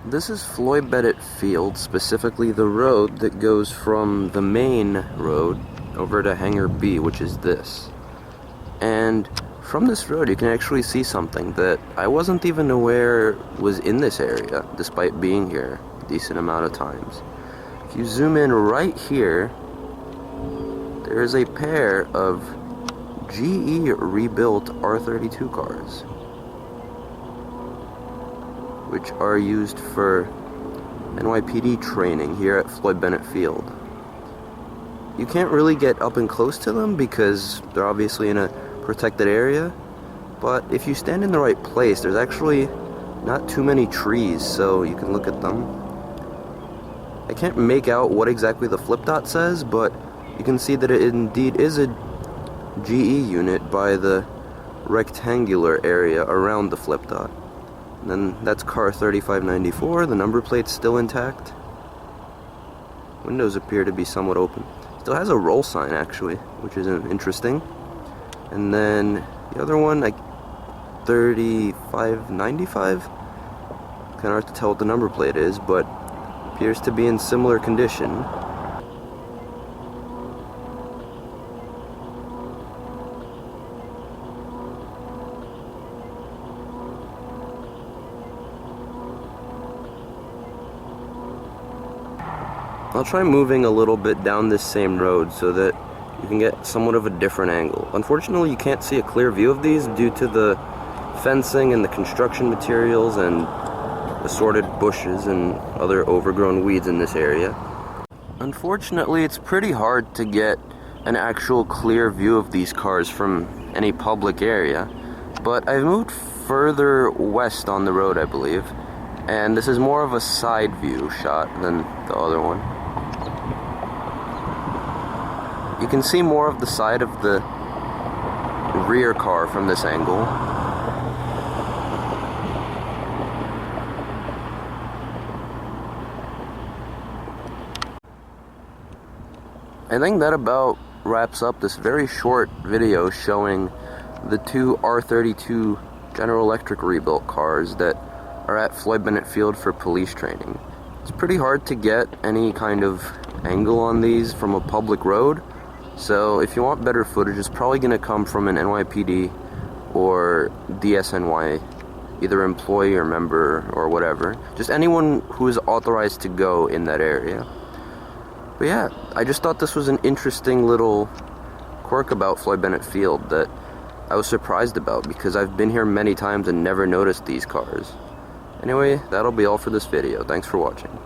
This is Floyd Bennett Field, specifically the road that goes from the main road over to Hangar B, which is this. And from this road you can actually see something that I wasn't even aware was in this area, despite being here a decent amount of times. If you zoom in right here, there is a pair of GE rebuilt R32 cars, which are used for NYPD training here at Floyd Bennett Field. You can't really get up and close to them because they're obviously in a protected area, but if you stand in the right place, there's actually not too many trees, so you can look at them. I can't make out what exactly the flip dot says, but you can see that it indeed is a GE unit by the rectangular area around the flip dot. And then that's car 3594, the number plate's still intact. Windows appear to be somewhat open. Still has a roll sign actually, which is interesting. And then the other one, like 3595, kind of hard to tell what the number plate is, but appears to be in similar condition. I'll try moving a little bit down this same road so that you can get somewhat of a different angle. Unfortunately, you can't see a clear view of these due to the fencing and the construction materials and assorted bushes and other overgrown weeds in this area. Unfortunately, it's pretty hard to get an actual clear view of these cars from any public area, but I've moved further west on the road, I believe, and this is more of a side view shot than the other one. You can see more of the side of the rear car from this angle. I think that about wraps up this very short video showing the two R32 General Electric rebuilt cars that are at Floyd Bennett Field for police training. It's pretty hard to get any kind of angle on these from a public road, so if you want better footage, it's probably going to come from an NYPD or DSNY, either employee or member or whatever. Just anyone who is authorized to go in that area. But yeah, I just thought this was an interesting little quirk about Floyd Bennett Field that I was surprised about because I've been here many times and never noticed these cars. Anyway, that'll be all for this video. Thanks for watching.